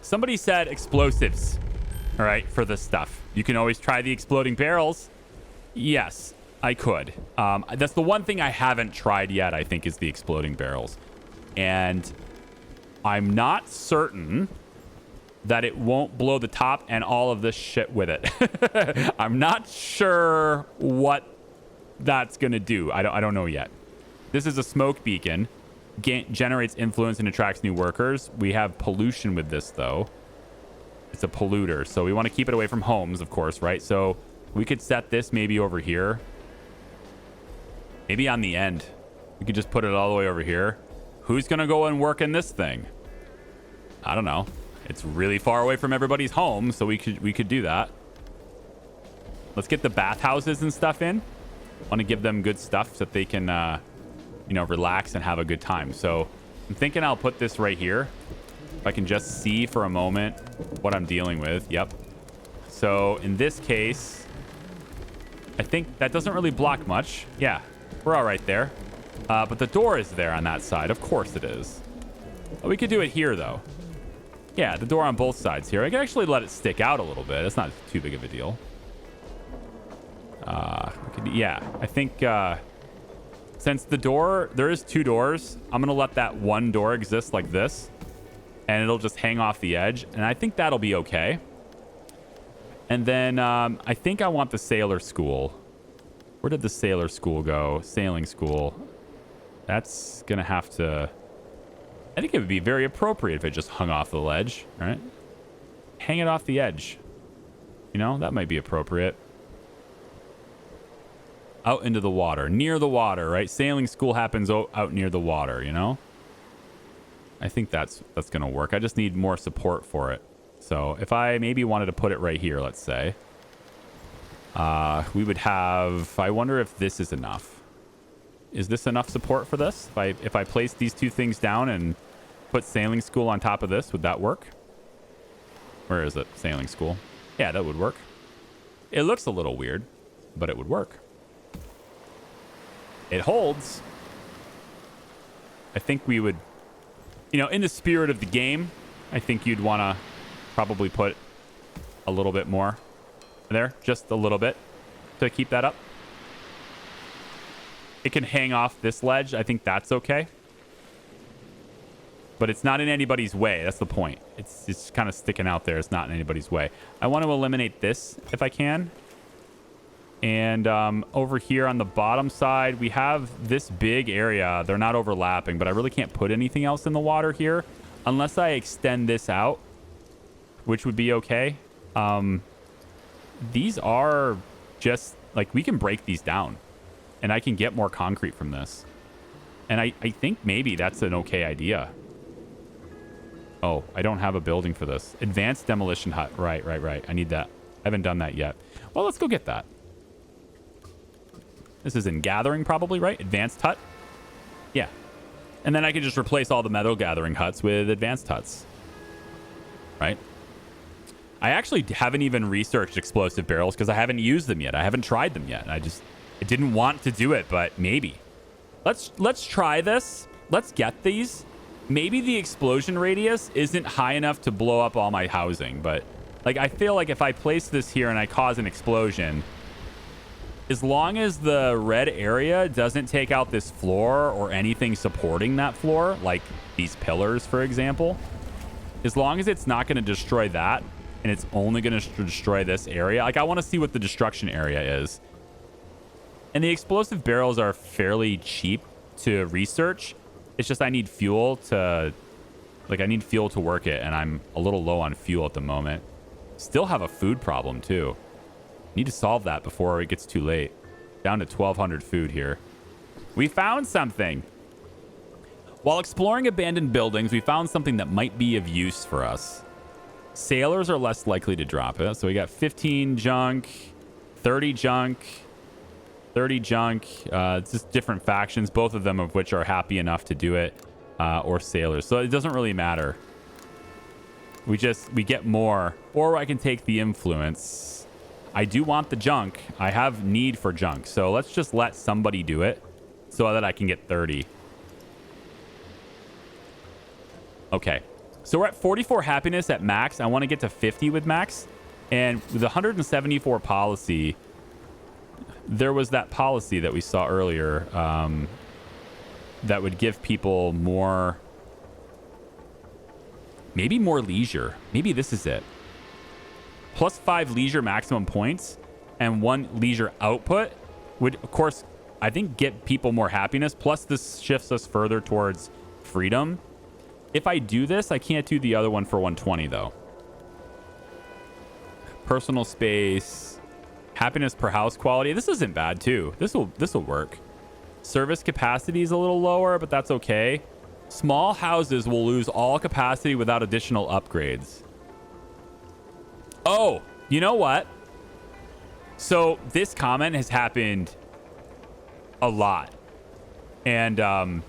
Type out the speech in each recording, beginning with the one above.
Somebody said explosives. All right, for this stuff. You can always try the exploding barrels. Yes, I could. That's the one thing I haven't tried yet, I think, is the exploding barrels. And I'm not certain that it won't blow the top and all of this shit with it. I'm not sure what that's going to do. I don't know yet. This is a smoke beacon. Generates influence and attracts new workers. We have pollution with this, though. It's a polluter, so we want to keep it away from homes, of course, right? So we could set this maybe over here. Maybe on the end. We could just put it all the way over here. Who's going to go and work in this thing? I don't know. It's really far away from everybody's home, so we could do that. Let's get the bathhouses and stuff in. Want to give them good stuff so that they can, you know, relax and have a good time. So I'm thinking I'll put this right here. If I can just see for a moment what I'm dealing with. Yep. So in this case, I think that doesn't really block much. Yeah, we're all right there. But the door is there on that side. Of course it is. Oh, we could do it here, though. Yeah, the door on both sides here. I can actually let it stick out a little bit. It's not too big of a deal. Yeah, I think since the door, there is two doors, I'm going to let that one door exist like this. And it'll just hang off the edge. And I think that'll be okay. And then I think I want the sailor school. Where did the sailor school go? Sailing school. That's going to have to... I think it would be very appropriate if it just hung off the ledge, right? Hang it off the edge. You know, that might be appropriate. Out into the water. Near the water, right? Sailing school happens out near the water, you know? I think that's going to work. I just need more support for it. So if I maybe wanted to put it right here, let's say. We would have... I wonder if this is enough. Is this enough support for this? If I place these two things down and put sailing school on top of this, would that work? Where is it? Sailing school. Yeah, that would work. It looks a little weird, but it would work. It holds. I think we would, you know, in the spirit of the game, I think you'd want to probably put a little bit more there, just a little bit to keep that up. It can hang off this ledge. I think that's okay. But it's not in anybody's way. That's the point. It's kind of sticking out there. It's not in anybody's way. I want to eliminate this if I can. And over here on the bottom side, we have this big area. They're not overlapping, but I really can't put anything else in the water here unless I extend this out, which would be okay. These are just, like, we can break these down. And I can get more concrete from this. And I think maybe that's an okay idea. Oh, I don't have a building for this. Advanced demolition hut. Right. I need that. I haven't done that yet. Well, let's go get that. This is in gathering probably, right? Advanced hut. Yeah. And then I can just replace all the metal gathering huts with advanced huts. Right? I actually haven't even researched explosive barrels because I haven't used them yet. I haven't tried them yet. I didn't want to do it, but maybe. Let's try this. Let's get these. Maybe the explosion radius isn't high enough to blow up all my housing, but like I feel like if I place this here and I cause an explosion, as long as the red area doesn't take out this floor or anything supporting that floor, like these pillars, for example, as long as it's not going to destroy that and it's only going to destroy this area, like I want to see what the destruction area is. And the explosive barrels are fairly cheap to research. It's just I need fuel to... Like, I need fuel to work it, and I'm a little low on fuel at the moment. Still have a food problem, too. Need to solve that before it gets too late. Down to 1,200 food here. We found something! While exploring abandoned buildings, we found something that might be of use for us. Sailors are less likely to drop it. So we got 15 junk, 30 junk... 30 junk. It's just different factions, both of them of which are happy enough to do it, or sailors. So it doesn't really matter. We get more, or I can take the influence. I do want the junk. I have need for junk. So let's just let somebody do it so that I can get 30. Okay. So we're at 44 happiness at max. I want to get to 50 with max. And with 174 policy, there was that policy that we saw earlier that would give people more, maybe more leisure. Maybe this is it. +5 leisure maximum points and 1 leisure output would, of course, I think get people more happiness. Plus, this shifts us further towards freedom. If I do this, I can't do the other one for 120, though. Personal space, happiness per house quality. This isn't bad, too. This will work. Service capacity is a little lower, but that's okay. Small houses will lose all capacity without additional upgrades. Oh, you know what? So this comment has happened a lot. And I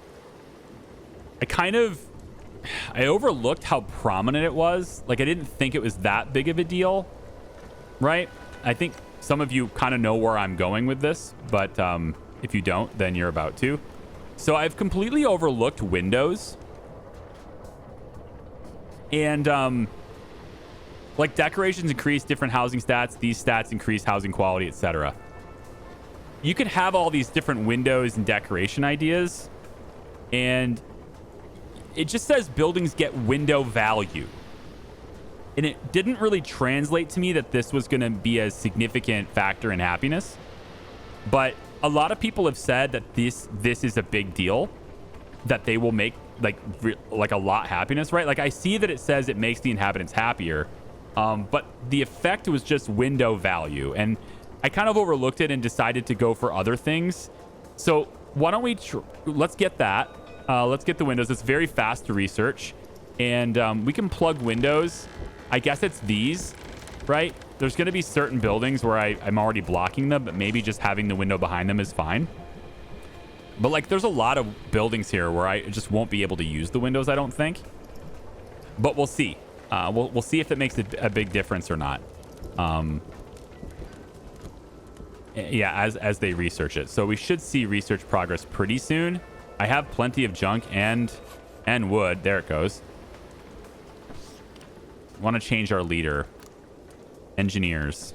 overlooked how prominent it was. Like, I didn't think it was that big of a deal, right? I think some of you kind of know where I'm going with this, but if you don't, then you're about to. So I've completely overlooked windows. And like, decorations increase different housing stats. These stats increase housing quality, etc. You could have all these different windows and decoration ideas, and it just says buildings get window value. And it didn't really translate to me that this was going to be a significant factor in happiness. But a lot of people have said that this is a big deal, that they will make like a lot happiness, right? Like, I see that it says it makes the inhabitants happier, but the effect was just window value, and I kind of overlooked it and decided to go for other things. So why don't we let's get that. Let's get the windows. It's very fast to research, and we can plug windows. I guess it's these, right? There's going to be certain buildings where I'm already blocking them, but maybe just having the window behind them is fine. But like, there's a lot of buildings here where I just won't be able to use the windows, I don't think. But we'll see. We'll see if it makes a big difference or not. Yeah, as they research it. So we should see research progress pretty soon. I have plenty of junk and wood. There it goes. Want to change our leader. Engineers.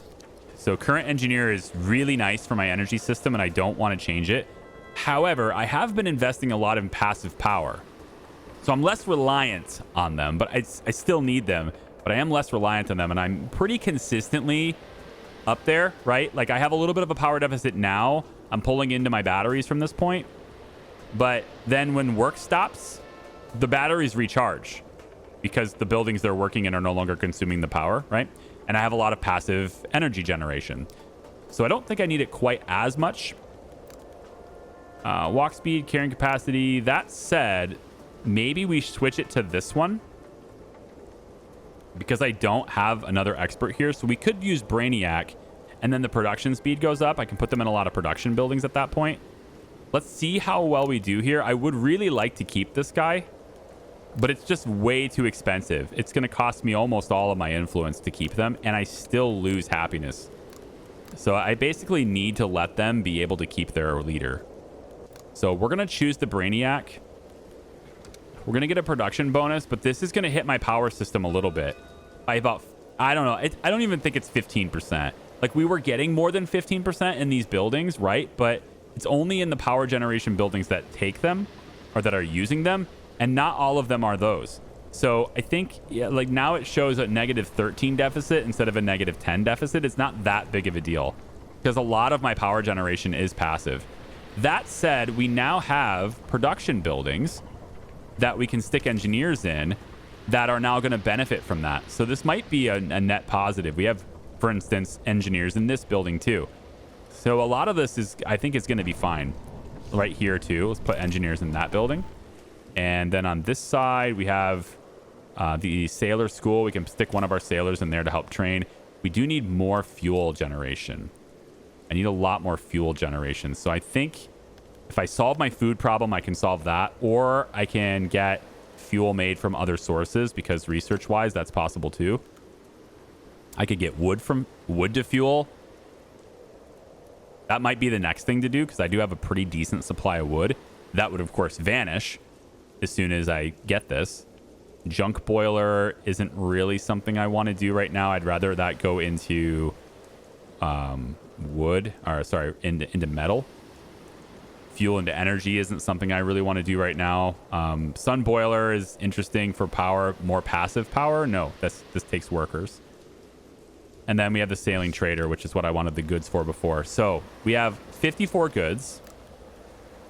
So current engineer is really nice for my energy system, and I don't want to change it. However, I have been investing a lot in passive power. So I'm less reliant on them, but I still need them. But I am less reliant on them, and I'm pretty consistently up there, right? Like, I have a little bit of a power deficit now. I'm pulling into my batteries from this point. But then when work stops, the batteries recharge because the buildings they're working in are no longer consuming the power, right? And I have a lot of passive energy generation. So I don't think I need it quite as much. Walk speed, carrying capacity. That said, maybe we switch it to this one, because I don't have another expert here. So we could use Brainiac, and then the production speed goes up. I can put them in a lot of production buildings at that point. Let's see how well we do here. I would really like to keep this guy, but it's just way too expensive. It's going to cost me almost all of my influence to keep them, and I still lose happiness. So I basically need to let them be able to keep their leader. So we're going to choose the Brainiac. We're going to get a production bonus, but this is going to hit my power system a little bit. By about, I don't know. I don't even think it's 15%. Like, we were getting more than 15% in these buildings, right? But it's only in the power generation buildings that take them, or that are using them, and not all of them are those. So I think, yeah, like, now it shows a -13 deficit instead of a -10 deficit. It's not that big of a deal, because a lot of my power generation is passive. That said, we now have production buildings that we can stick engineers in that are now going to benefit from that. So this might be a net positive. We have, for instance, engineers in this building too. So a lot of this is, I think, is going to be fine. Right here too. Let's put engineers in that building. And then on this side, we have the sailor school. We can stick one of our sailors in there to help train. We do need more fuel generation. I need a lot more fuel generation. So I think if I solve my food problem, I can solve that. Or I can get fuel made from other sources, because research-wise, that's possible too. I could get wood to fuel. That might be the next thing to do, because I do have a pretty decent supply of wood. That would, of course, vanish as soon as I get this. Junk boiler isn't really something I want to do right now. I'd rather that go into wood, or sorry, into metal. Fuel into energy isn't something I really want to do right now. Sun boiler is interesting for power, more passive power. No, this takes workers. And then we have the sailing trader, which is what I wanted the goods for before. So we have 54 goods.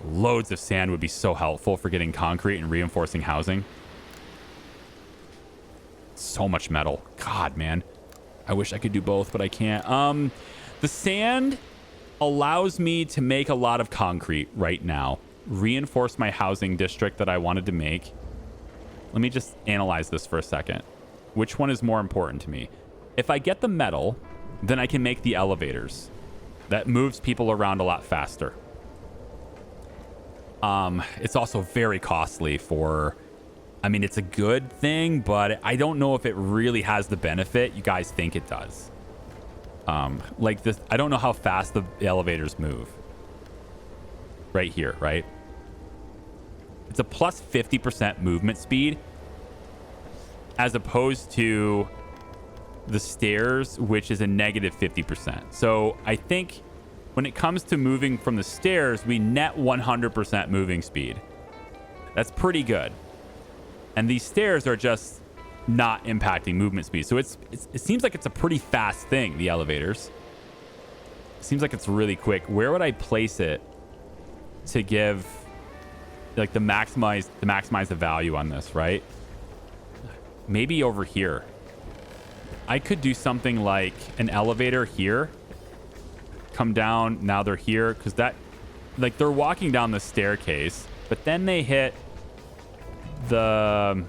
Loads of sand would be so helpful for getting concrete and reinforcing housing. So much metal. God, man. I wish I could do both, but I can't. The sand allows me to make a lot of concrete right now. Reinforce my housing district that I wanted to make. Let me just analyze this for a second. Which one is more important to me? If I get the metal, then I can make the elevators. That moves people around a lot faster. It's also very costly for... I mean, it's a good thing, but I don't know if it really has the benefit you guys think it does. Like this, I don't know how fast the elevators move. Right here, right? It's a plus 50% movement speed, as opposed to the stairs, which is a negative 50%. So I think when it comes to moving from the stairs, we net 100% moving speed. That's pretty good. And these stairs are just not impacting movement speed. So it seems like it's a pretty fast thing, the elevators. It seems like it's really quick. Where would I place it to give like the maximize the value on this, right? Maybe over here. I could do something like an elevator here. Come down, now they're here, because that, like, they're walking down the staircase, but then they hit the,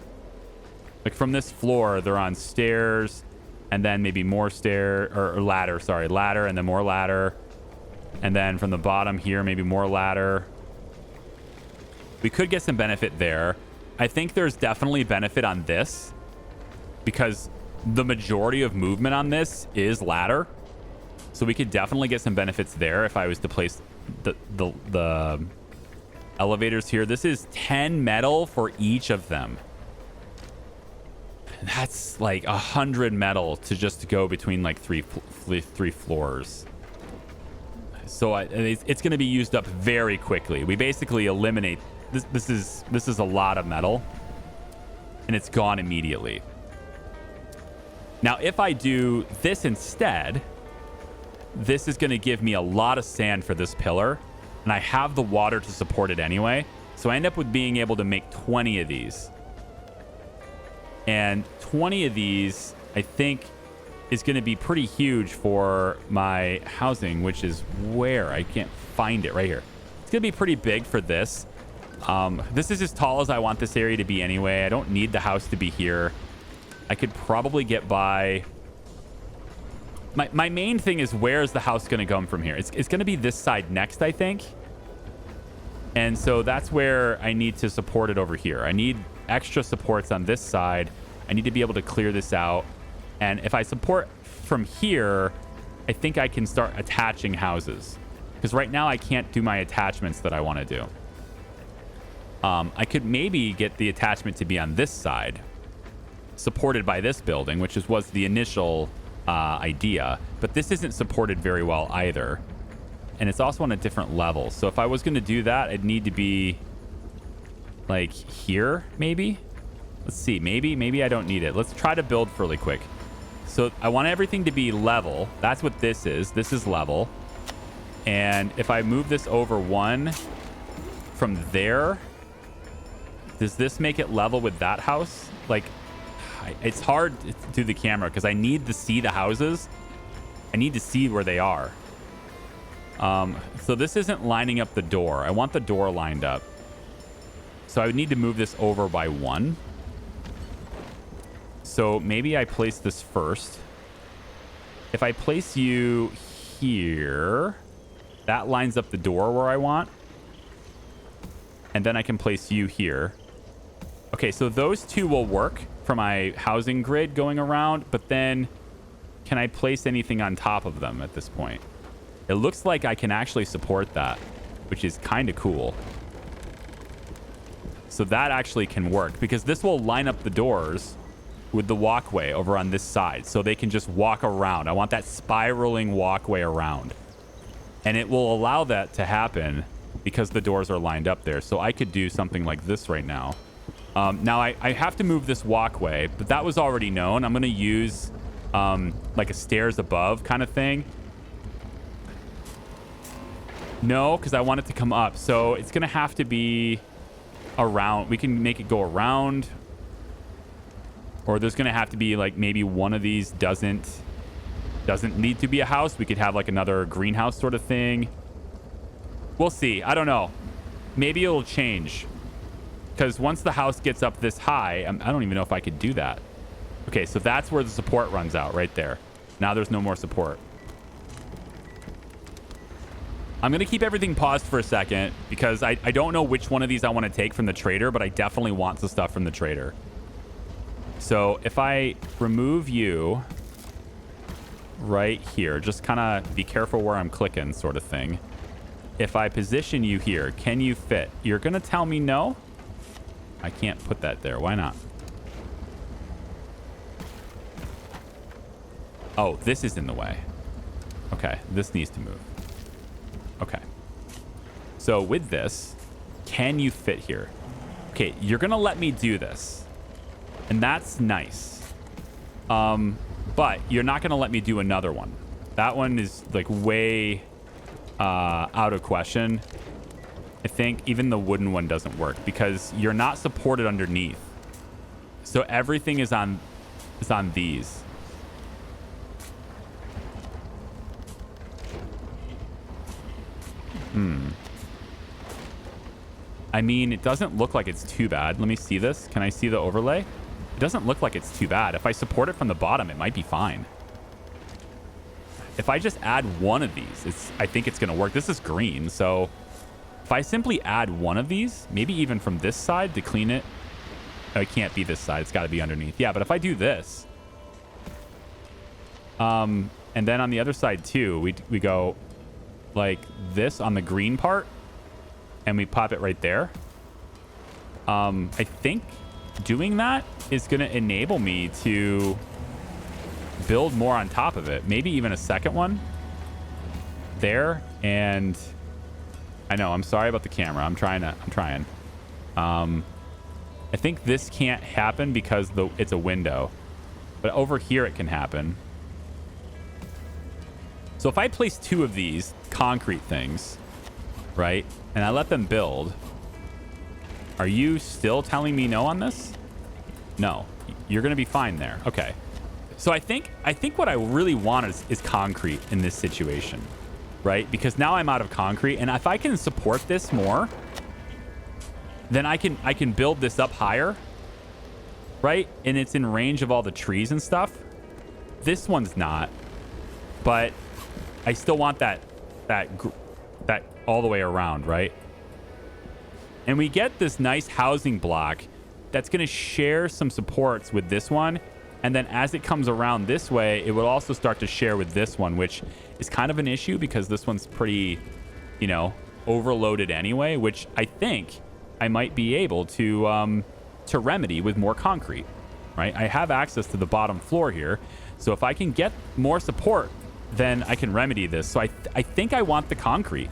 like, from this floor, they're on stairs, and then maybe more ladder, and then more ladder, and then from the bottom here, maybe more ladder. We could get some benefit there. I think there's definitely benefit on this, because the majority of movement on this is ladder. So we could definitely get some benefits there if I was to place the elevators here. This is 10 metal for each of them. That's like 100 metal to just go between like three floors. So it's going to be used up very quickly. We basically eliminate this. This is a lot of metal, and it's gone immediately. Now, if I do this instead, this is going to give me a lot of sand for this pillar, and I have the water to support it anyway. So I end up with being able to make 20 of these. And 20 of these, I think, is going to be pretty huge for my housing, which is where I can't find it right here. It's going to be pretty big for this. This is as tall as I want this area to be anyway. I don't need the house to be here. I could probably get by. My main thing is, where is the house going to come from here? It's going to be this side next, I think. And so that's where I need to support it over here. I need extra supports on this side. I need to be able to clear this out. And if I support from here, I think I can start attaching houses. Because right now I can't do my attachments that I want to do. I could maybe get the attachment to be on this side, supported by this building, which was the initial idea. But this isn't supported very well either. And it's also on a different level. So if I was going to do that, I'd need to be like here, maybe. Let's see. Maybe I don't need it. Let's try to build really quick. So I want everything to be level. That's what this is. This is level. And if I move this over one from there, does this make it level with that house? Like, it's hard to do the camera because I need to see the houses. I need to see where they are. So this isn't lining up the door. I want the door lined up. So I would need to move this over by one. So maybe I place this first. If I place you here, that lines up the door where I want. And then I can place you here. Okay, so those two will work for my housing grid going around. But then can I place anything on top of them at this point? It looks like I can actually support that, which is kind of cool. So that actually can work because this will line up the doors with the walkway over on this side so they can just walk around. I want that spiraling walkway around. And it will allow that to happen because the doors are lined up there. So I could do something like this right now. Now I have to move this walkway, but that was already known. I'm going to use like a stairs above kind of thing. No, because I want it to come up. So it's going to have to be around. We can make it go around. Or there's going to have to be like maybe one of these doesn't need to be a house. We could have like another greenhouse sort of thing. We'll see. I don't know. Maybe it'll change. Because once the house gets up this high, I don't even know if I could do that. Okay, so that's where the support runs out right there. Now there's no more support. I'm going to keep everything paused for a second because I don't know which one of these I want to take from the trader, but I definitely want the stuff from the trader. So if I remove you right here, just kind of be careful where I'm clicking sort of thing. If I position you here, can you fit? You're going to tell me no? I can't put that there. Why not? Oh, this is in the way. Okay, this needs to move. Okay. So with this, can you fit here? Okay, you're going to let me do this. And that's nice. But you're not going to let me do another one. That one is like way out of question. I think even the wooden one doesn't work because you're not supported underneath. So everything is on these. I mean, it doesn't look like it's too bad. Let me see this. Can I see the overlay? It doesn't look like it's too bad. If I support it from the bottom, it might be fine. If I just add one of these, I think it's going to work. This is green, so if I simply add one of these, maybe even from this side to clean it. Oh, it can't be this side. It's got to be underneath. Yeah, but if I do this, and then on the other side too, we go like this on the green part, and we pop it right there. I think doing that is going to enable me to build more on top of it. Maybe even a second one there. And I know, I'm sorry about the camera. I'm trying. I think this can't happen because it's a window, but over here it can happen. So if I place two of these concrete things, right, and I let them build, are you still telling me no on this? No, you're going to be fine there. Okay. So I think what I really want is concrete in this situation, right? Because now I'm out of concrete, and if I can support this more, then I can build this up higher, right? And it's in range of all the trees and stuff. This one's not, but I still want that all the way around, right? And we get this nice housing block that's going to share some supports with this one. And then as it comes around this way, it will also start to share with this one, which is kind of an issue because this one's pretty, overloaded anyway, which I think I might be able to remedy with more concrete, right? I have access to the bottom floor here. So if I can get more support, then I can remedy this. So I think I want the concrete.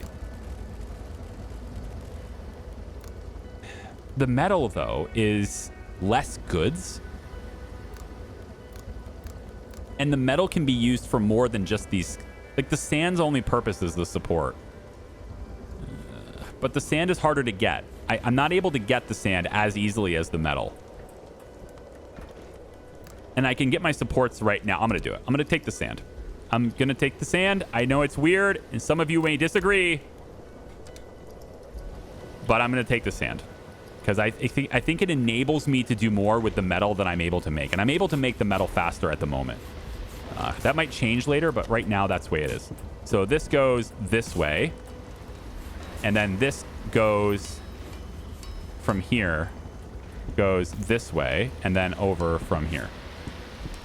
The metal, though, is less goods. And the metal can be used for more than just these. Like, the sand's only purpose is the support. But the sand is harder to get. I'm not able to get the sand as easily as the metal. And I can get my supports right now. I'm going to do it. I'm going to take the sand. I'm going to take the sand. I know it's weird, and some of you may disagree. But I'm going to take the sand. Because I think it enables me to do more with the metal than I'm able to make. And I'm able to make the metal faster at the moment. That might change later, but right now that's the way it is. So this goes this way. And then this goes from here, goes this way, and then over from here.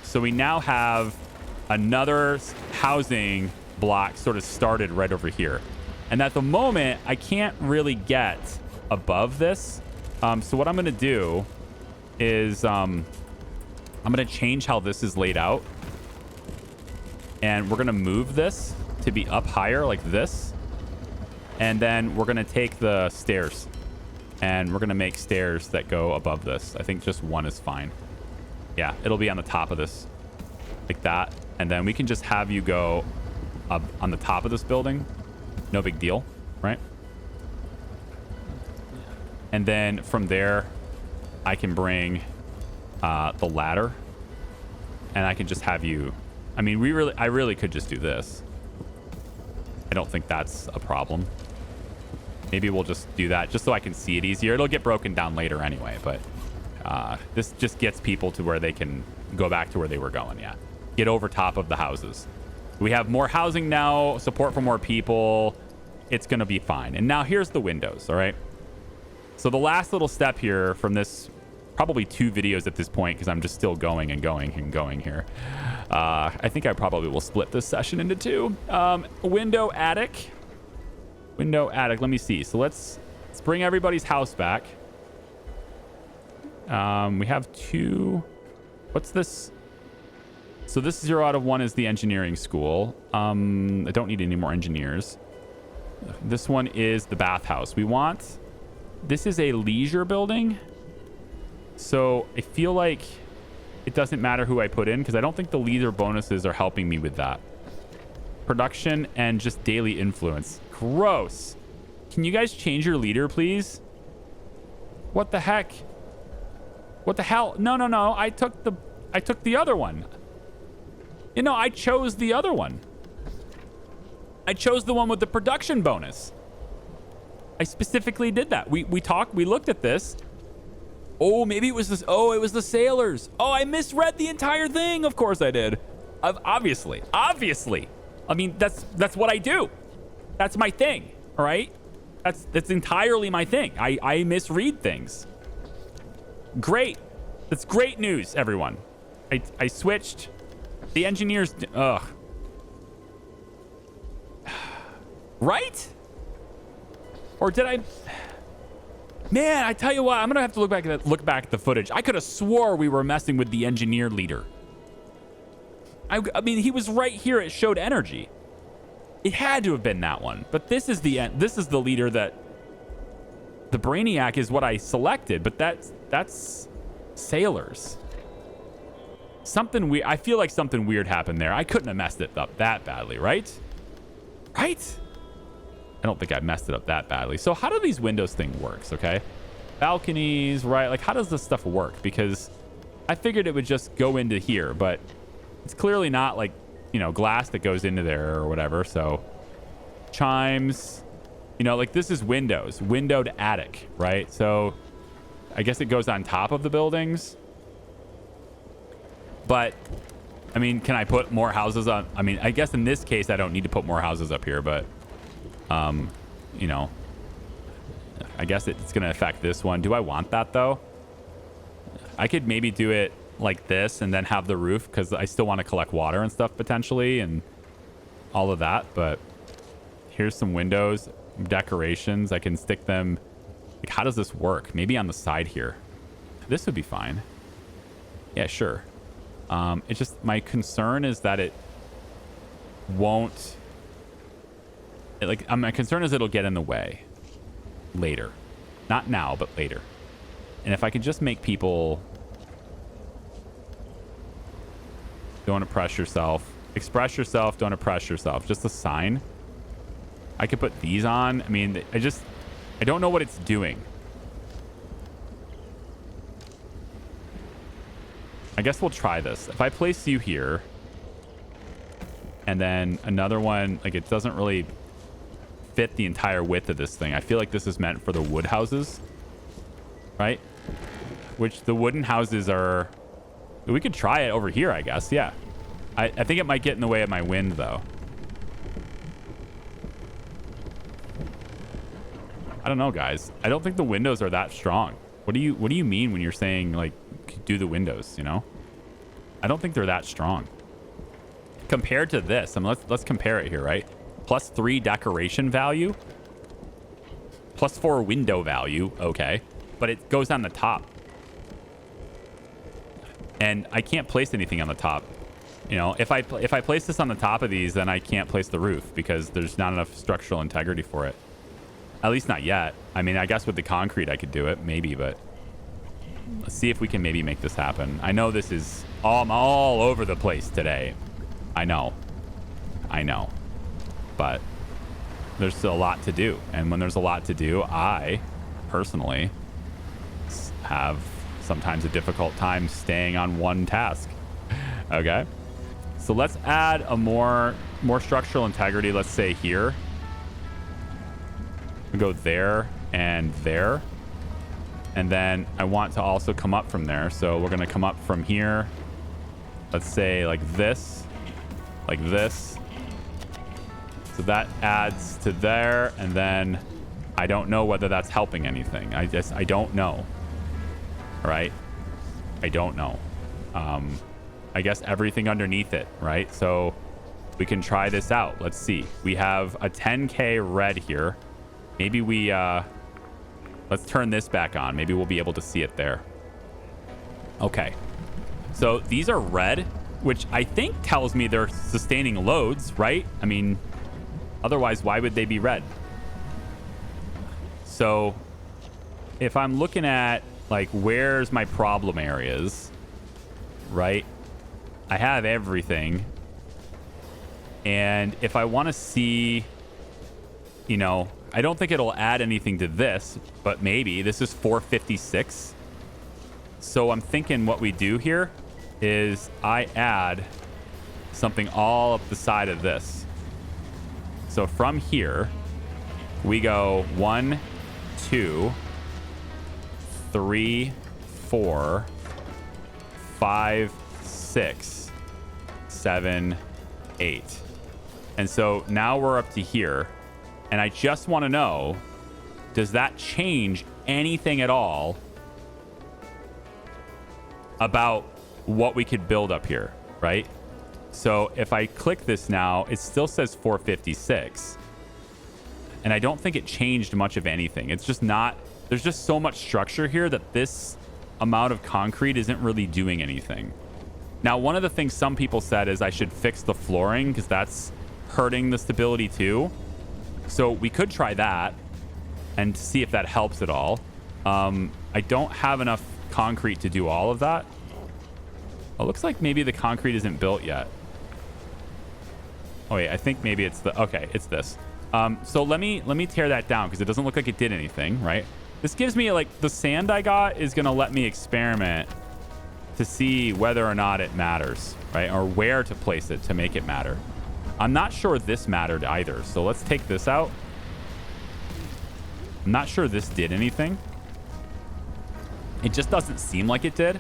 So we now have another housing block sort of started right over here. And at the moment, I can't really get above this So what I'm going to do is I'm going to change how this is laid out. And we're going to move this to be up higher like this. And then we're going to take the stairs. And we're going to make stairs that go above this. I think just one is fine. Yeah, it'll be on the top of this. Like that. And then we can just have you go up on the top of this building. No big deal, right? And then from there, I can bring the ladder. And I can just have you... I mean, I really could just do this. I don't think that's a problem. Maybe we'll just do that just so I can see it easier. It'll get broken down later anyway, but this just gets people to where they can go back to where they were going, yeah. Get over top of the houses. We have more housing now, support for more people. It's going to be fine. And now here's the windows, all right? So the last little step here from this, probably 2 videos at this point, because I'm just still going and going and going here. I think I probably will split this session into 2. Window attic. Window attic. Let me see. So let's bring everybody's house back. We have 2. What's this? So this 0 out of 1 is the engineering school. I don't need any more engineers. This one is the bathhouse. This is a leisure building. So I feel like it doesn't matter who I put in because I don't think the leader bonuses are helping me with that. Production and just daily influence. Gross. Can you guys change your leader, please? What the heck? What the hell? No. I took the other one. You know, I chose the other one. I chose the one with the production bonus. I specifically did that. We looked at this. Oh, maybe it was this. Oh, it was the sailors. Oh, I misread the entire thing. Of course I did. Obviously. I mean, that's what I do. That's my thing. All right. That's entirely my thing. I misread things. Great. That's great news, everyone. I switched. The engineers. Ugh. Right? Or did I? Man, I tell you what, I'm gonna have to look back at the footage. I could have swore we were messing with the engineer leader. I mean, he was right here. It showed energy. It had to have been that one. But this is the leader that the Brainiac is what I selected. But that's sailors. Something weird. I feel like something weird happened there. I couldn't have messed it up that badly, right? Right? I don't think I messed it up that badly. So how do these windows thing works, okay? Balconies, right? Like, how does this stuff work? Because I figured it would just go into here, but it's clearly not like, you know, glass that goes into there or whatever. So chimes, you know, like this is windows, windowed attic, right? So I guess it goes on top of the buildings. But, I mean, can I put more houses on? I mean, I guess in this case, I don't need to put more houses up here, but... you know, I guess it's going to affect this one. Do I want that though? I could maybe do it like this and then have the roof because I still want to collect water and stuff potentially and all of that. But here's some windows, decorations. I can stick them. Like, how does this work? Maybe on the side here. This would be fine. Yeah, sure. It's just my concern is that it won't. My concern is it'll get in the way later. Not now, but later. And if I could just make people... Don't oppress yourself. Express yourself, don't oppress yourself. Just a sign. I could put these on. I mean, I don't know what it's doing. I guess we'll try this. If I place you here, and then another one, like it doesn't really... fit the entire width of this thing. I feel like this is meant for the wood houses, right? Which the wooden houses are... We could try it over here, I guess. Yeah. I think it might get in the way of my wind, though. I don't know, guys. I don't think the windows are that strong. What do you mean when you're saying, like, do the windows, you know? I don't think they're that strong. Compared to this, I mean, let's compare it here, right? +3 decoration value. +4 window value. Okay. but it goes on the top. And I can't place anything on the top. You know, if I place this on the top of these, then I can't place the roof because there's not enough structural integrity for it. At least not yet. I mean, I guess with the concrete I could do it, maybe, but let's see if we can maybe make this happen. I know this is I'm all over the place today. I know. But there's still a lot to do. And when there's a lot to do, I personally have sometimes a difficult time staying on one task. Okay. So let's add a more structural integrity. Let's say here. We go there and there. And then I want to also come up from there. So we're going to come up from here. Let's say like this. Like this. So that adds to there. And then I don't know whether that's helping anything. I don't know. All right. I don't know. I guess everything underneath it, right? So we can try this out. Let's see. We have a 10K red here. Maybe we, let's turn this back on. Maybe we'll be able to see it there. Okay. So these are red, which I think tells me they're sustaining loads, right? I mean, otherwise, why would they be red? So if I'm looking at like, where's my problem areas, right? I have everything. And if I want to see, you know, I don't think it'll add anything to this, but maybe this is 456. So I'm thinking what we do here is I add something all up the side of this. So from here, we go 1, 2, 3, 4, 5, 6, 7, 8. And so now we're up to here. And I just want to know, does that change anything at all about what we could build up here, right? So if I click this now, it still says 456. And I don't think it changed much of anything. It's just not, there's just so much structure here that this amount of concrete isn't really doing anything. Now, one of the things some people said is I should fix the flooring because that's hurting the stability too. So we could try that and see if that helps at all. I don't have enough concrete to do all of that. It looks like maybe the concrete isn't built yet. Oh wait, I think maybe it's the, okay, it's this. So let me tear that down because it doesn't look like it did anything, right? This gives me like the sand I got is going to let me experiment to see whether or not it matters, right? Or where to place it to make it matter. I'm not sure this mattered either. So let's take this out. I'm not sure this did anything. It just doesn't seem like it did.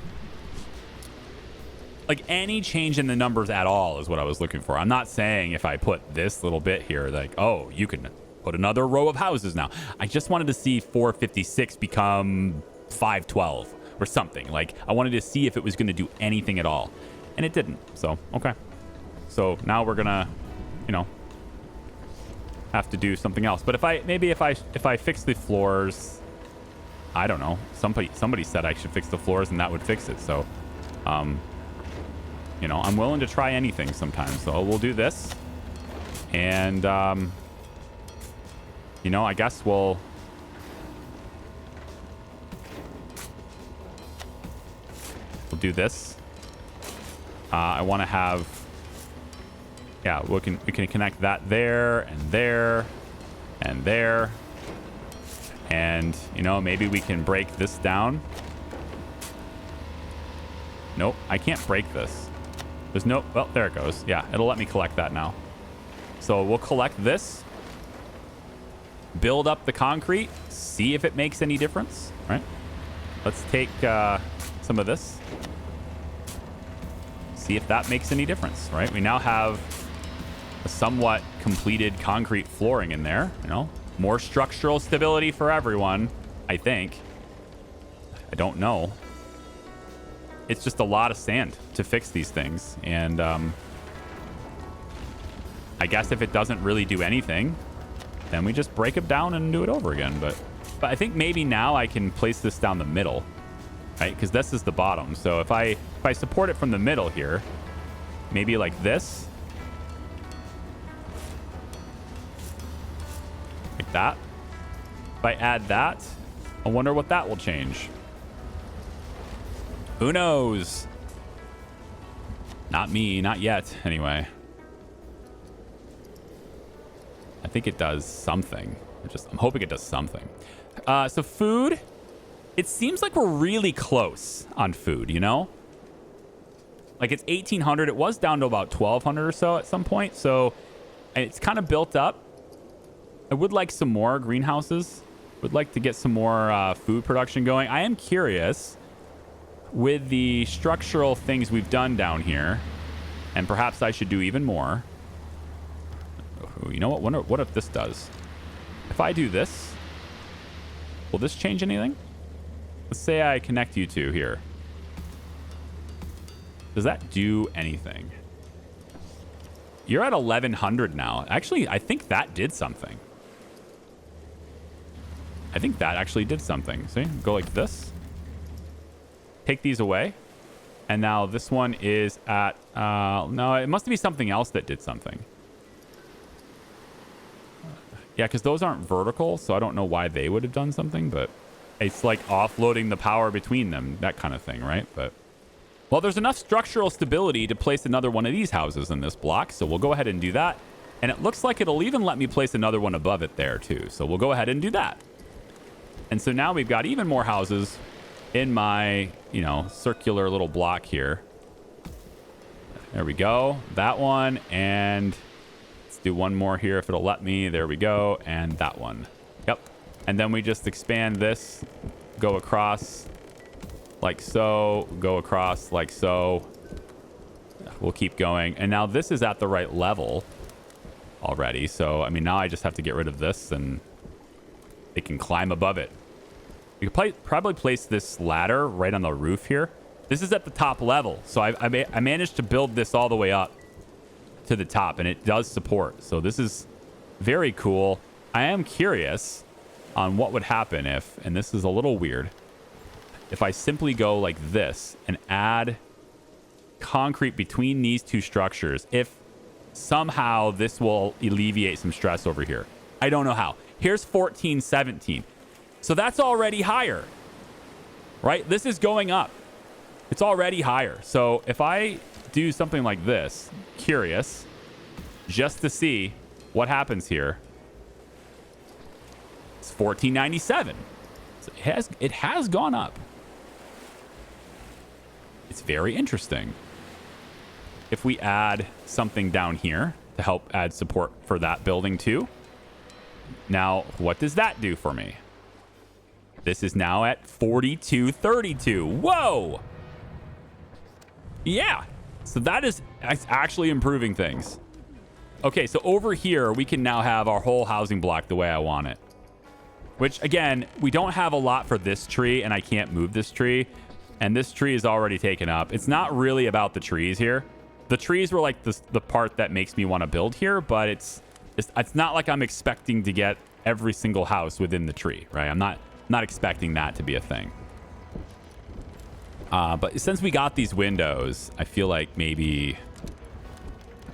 Like any change in the numbers at all is what I was looking for. I'm not saying if I put this little bit here, like, oh, you can put another row of houses now. I just wanted to see 456 become 512 or something. Like I wanted to see if it was going to do anything at all. And it didn't. So, okay. So now we're going to, you know, have to do something else. But if I fix the floors, I don't know. Somebody said I should fix the floors and that would fix it. So, you know, I'm willing to try anything sometimes. So we'll do this. And, you know, I guess we'll do this. I want to have, yeah, we can connect that there and there and there. And, you know, maybe we can break this down. Nope, I can't break this. There's no, well, there it goes. Yeah, it'll let me collect that now. So we'll collect this, build up the concrete, see if it makes any difference, right? Let's take some of this. See if that makes any difference, right? We now have a somewhat completed concrete flooring in there, you know, more structural stability for everyone, I think. I don't know. It's just a lot of sand to fix these things. And I guess if it doesn't really do anything, then we just break them down and do it over again. But But I think maybe now I can place this down the middle, right? Because this is the bottom. So if I support it from the middle here, maybe like this, like that. If I add that, I wonder what that will change. Who knows? Not me, not yet, anyway. I think it does something. I'm hoping it does something. So food, it seems like we're really close on food, you know? Like it's 1,800. It was down to about 1,200 or so at some point. So it's kind of built up. I would like some more greenhouses. Would like to get some more food production going. I am curious with the structural things we've done down here, and perhaps I should do even more. You know what? What if this does? If I do this, will this change anything? Let's say I connect you two here. Does that do anything? You're at 1,100 now. Actually, I think that did something. I think that actually did something. See? Go like this. Take these away. And now this one is at... no, it must be something else that did something. Yeah, because those aren't vertical, so I don't know why they would have done something, but it's like offloading the power between them, that kind of thing, right? But well, there's enough structural stability to place another one of these houses in this block, so we'll go ahead and do that. And it looks like it'll even let me place another one above it there, too. So we'll go ahead and do that. And so now we've got even more houses in my, you know, circular little block here. There we go. That one, and... do one more here if it'll let me. There we go. And that one. Yep. And then we just expand this, go across like so, go across like so. We'll keep going. And now this is at the right level already. So, I mean, now I just have to get rid of this and it can climb above it. We could probably place this ladder right on the roof here. This is at the top level. So I managed to build this all the way up to the top, and it does support. So this is very cool. I am curious on what would happen if, and this is a little weird, if I simply go like this and add concrete between these two structures, if somehow this will alleviate some stress over here. I don't know how. Here's 14, 17. So that's already higher, right? This is going up. It's already higher. So if I do something like this, curious, just to see what happens here. It's 1497. So it has gone up. It's very interesting. If we add something down here to help add support for that building too. Now, what does that do for me? This is now at 4232. Whoa! Yeah. So that's actually improving things. Okay, so over here, we can now have our whole housing block the way I want it. Which, again, we don't have a lot for this tree, and I can't move this tree. And this tree is already taken up. It's not really about the trees here. The trees were like the part that makes me want to build here, but it's not like I'm expecting to get every single house within the tree, right? I'm not expecting that to be a thing. But since we got these windows, I feel like maybe,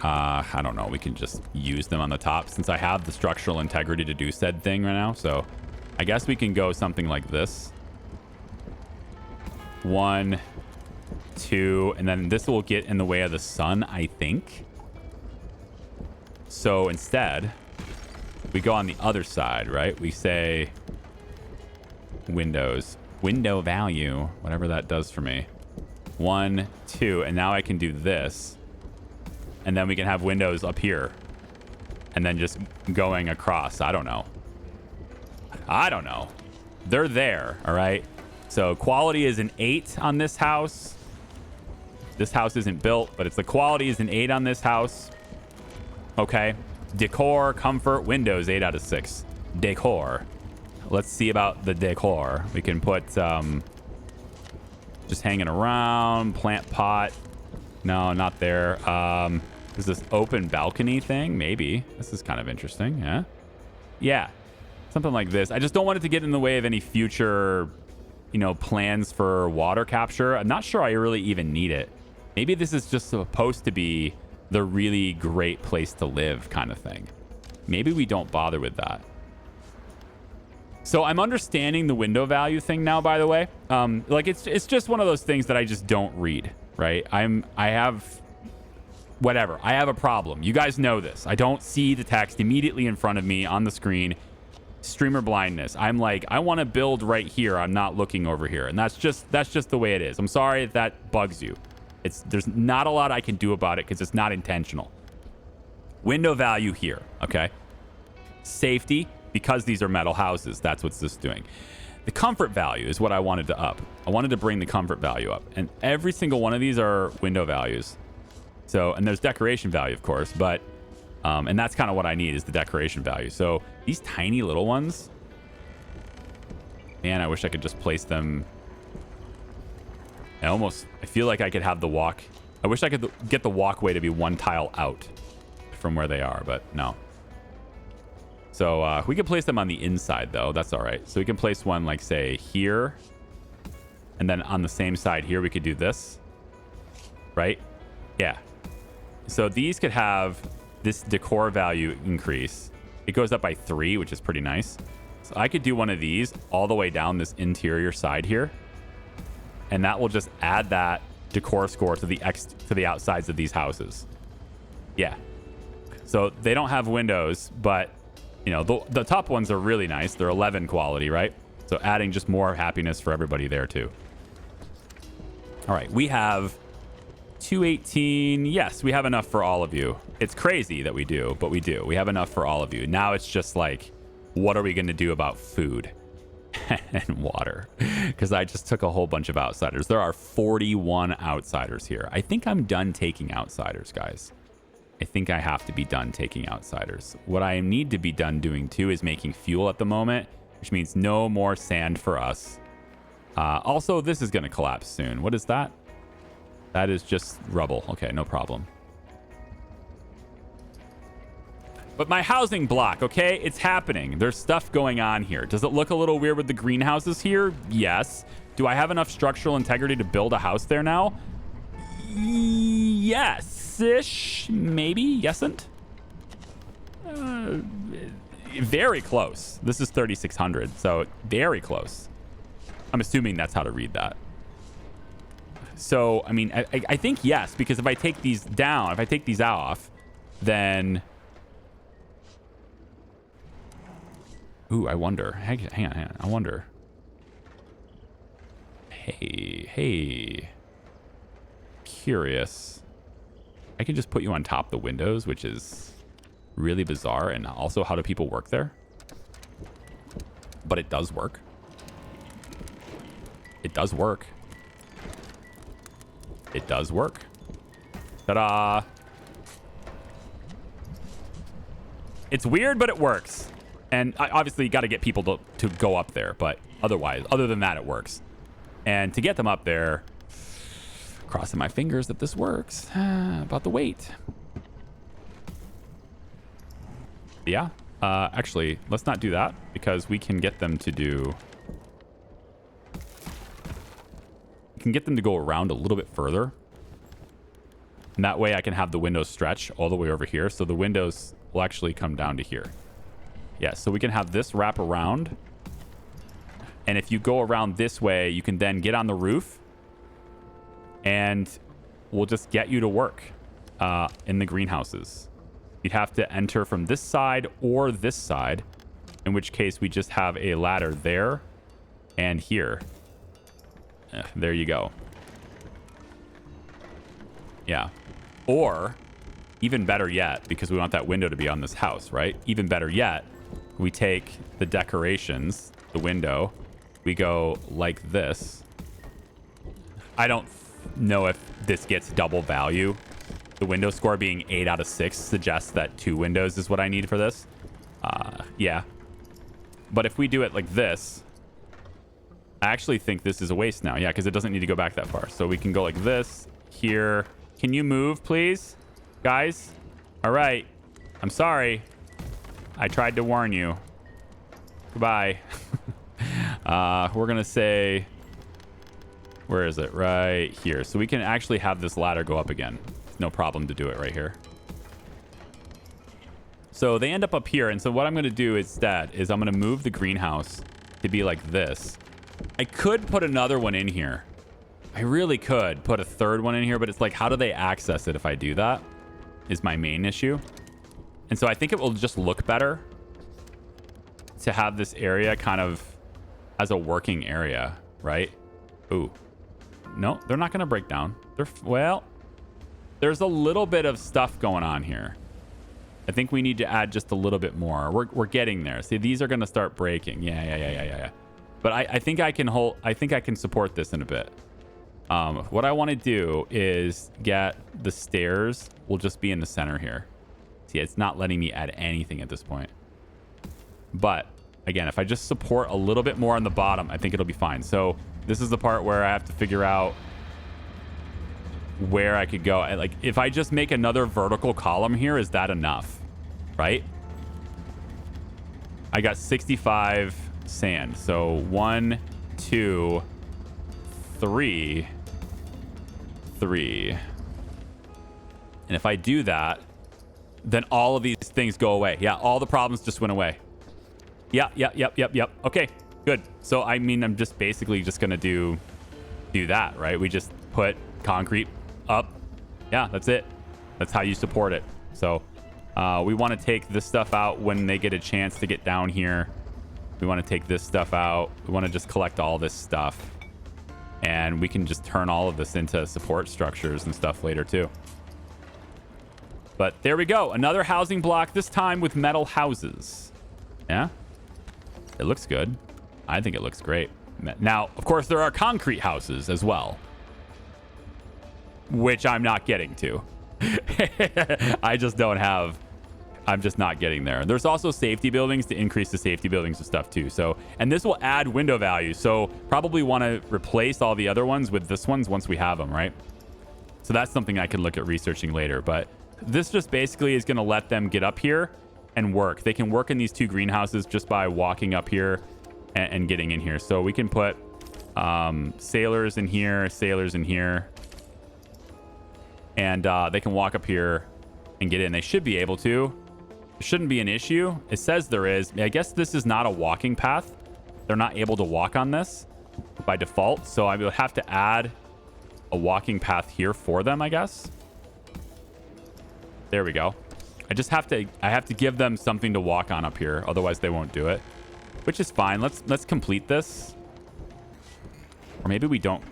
I don't know, we can just use them on the top since I have the structural integrity to do said thing right now. So I guess we can go something like this. 1, 2, and then this will get in the way of the sun, I think. So instead, we go on the other side, right? We say windows. Window value, whatever that does for me. 1, 2, and now I can do this. And then we can have windows up here. And then just going across. I don't know. They're there, all right? So quality is an 8 on this house. This house isn't built, but the quality is an 8 on this house. Okay. Decor, comfort, windows, 8 out of 6. Decor. Let's see about the decor. We can put just hanging around, plant pot. No, not there. Is this open balcony thing? Maybe. This is kind of interesting, yeah? Yeah. Something like this. I just don't want it to get in the way of any future, you know, plans for water capture. I'm not sure I really even need it. Maybe this is just supposed to be the really great place to live kind of thing. Maybe we don't bother with that. So I'm understanding the window value thing now, by the way. Like it's just one of those things that I just don't read, right? I have a problem. You guys know this. I don't see the text immediately in front of me on the screen. Streamer blindness. I'm like, I want to build right here. I'm not looking over here. And that's just the way it is. I'm sorry if that bugs you. There's not a lot I can do about it because it's not intentional. Window value here, okay? Safety, because these are metal houses, that's what this is doing. The comfort value is what I wanted to up. I wanted to bring the comfort value up. And every single one of these are window values. So, and there's decoration value, of course, but, and that's kind of what I need is the decoration value. So these tiny little ones, man, I wish I could just place them. I feel like I could have the walk. I wish I could get the walkway to be one tile out from where they are, but no. So we can place them on the inside, though. That's all right. So we can place one, like, say, here. And then on the same side here, we could do this. Right? Yeah. So these could have this decor value increase. It goes up by 3, which is pretty nice. So I could do one of these all the way down this interior side here. And that will just add that decor score to the outsides of these houses. Yeah. So they don't have windows, but you know, the top ones are really nice. They're 11 quality, right? So adding just more happiness for everybody there too. All right, we have 218. Yes, we have enough for all of you. It's crazy that we do, but we do. We have enough for all of you. Now it's just like, what are we going to do about food and water? Because I just took a whole bunch of outsiders. There are 41 outsiders here. I think I'm done taking outsiders, guys. I think I have to be done taking outsiders. What I need to be done doing too is making fuel at the moment, which means no more sand for us. Also, this is going to collapse soon. What is that? That is just rubble. Okay, no problem. But my housing block, okay? It's happening. There's stuff going on here. Does it look a little weird with the greenhouses here? Yes. Do I have enough structural integrity to build a house there now? Yes-ish. Maybe. Yesn't. Very close. This is 3,600, so very close. I'm assuming that's how to read that. So, I mean, I think yes, because if I take these down, if I take these off, then... Ooh, I wonder. Hang on. I wonder. Hey. Curious. I can just put you on top of the windows, which is really bizarre. And also, how do people work there? But it does work. It does work. It does work. Ta-da! It's weird, but it works. And obviously, you got to get people to go up there. But otherwise, other than that, it works. And to get them up there, crossing my fingers that this works. About the weight. Yeah. Actually, let's not do that because we can get them to do... We can get them to go around a little bit further. And that way I can have the windows stretch all the way over here. So the windows will actually come down to here. Yeah, so we can have this wrap around. And if you go around this way, you can then get on the roof. And we'll just get you to work in the greenhouses. You'd have to enter from this side or this side. In which case, we just have a ladder there and here. There you go. Yeah. Or, even better yet, because we want that window to be on this house, right? Even better yet, we take the decorations, the window, we go like this. I don't know if this gets double value. The window score being 8 out of 6 suggests that 2 windows is what I need for this. Yeah. But if we do it like this, I actually think this is a waste now. Yeah, because it doesn't need to go back that far. So we can go like this, here. Can you move, please? Guys? All right. I'm sorry. I tried to warn you. Goodbye. We're going to say, where is it? Right here. So we can actually have this ladder go up again. No problem to do it right here. So they end up here. And so what I'm going to do instead is I'm going to move the greenhouse to be like this. I could put another one in here. I really could put a third one in here, but it's like, how do they access it if I do that? Is my main issue. And so I think it will just look better to have this area kind of as a working area, right? Ooh. No, they're not going to break down. Well, there's a little bit of stuff going on here. I think we need to add just a little bit more. We're getting there. See, these are going to start breaking. Yeah. But I think I can support this in a bit. What I want to do is get the stairs will just be in the center here. See, it's not letting me add anything at this point. But again, if I just support a little bit more on the bottom, I think it'll be fine. So this is the part where I have to figure out where I could go. Like, if I just make another vertical column here, is that enough? Right? I got 65 sand. So 1, 2, 3. And if I do that, then all of these things go away. Yeah, all the problems just went away. Yep. Okay, good. So, I mean, I'm just basically just going to do that, right? We just put concrete up. Yeah, that's it. That's how you support it. So, we want to take this stuff out when they get a chance to get down here. We want to take this stuff out. We want to just collect all this stuff. And we can just turn all of this into support structures and stuff later, too. But there we go. Another housing block, this time with metal houses. Yeah? It looks good. I think it looks great. Now, of course, there are concrete houses as well, which I'm not getting to. I'm just not getting there. There's also safety buildings to increase the safety buildings and stuff too. So, and this will add window value. So probably want to replace all the other ones with this ones once we have them, right? So that's something I can look at researching later. But this just basically is going to let them get up here and work. They can work in these two greenhouses just by walking up here and getting in here. So we can put sailors in here, and they can walk up here and get in. They should be able to. There shouldn't be an issue. It says there is. I guess this is not a walking path. They're not able to walk on this by default. So I would have to add a walking path here for them, I guess. There we go. I have to give them something to walk on up here. Otherwise they won't do it, which is fine. Let's complete this. Or maybe we don't.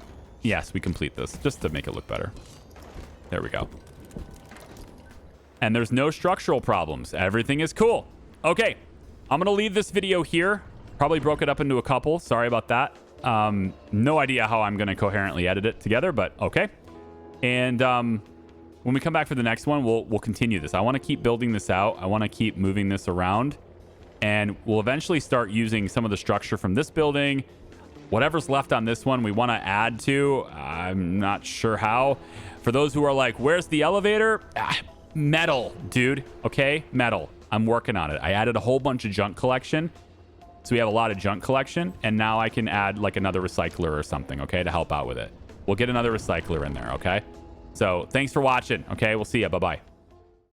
Yes, we complete this just to make it look better. There we go. And there's no structural problems. Everything is cool. Okay, I'm going to leave this video here. Probably broke it up into a couple. Sorry about that. No idea how I'm going to coherently edit it together, but okay. And when we come back for the next one, we'll continue this. I want to keep building this out. I want to keep moving this around. And we'll eventually start using some of the structure from this building. Whatever's left on this one, we want to add to. I'm not sure how. For those who are like, where's the elevator? Metal, dude. Okay, metal. I'm working on it. I added a whole bunch of junk collection. So we have a lot of junk collection. And now I can add like another recycler or something, okay, to help out with it. We'll get another recycler in there, okay? So thanks for watching. Okay, we'll see ya. Bye-bye.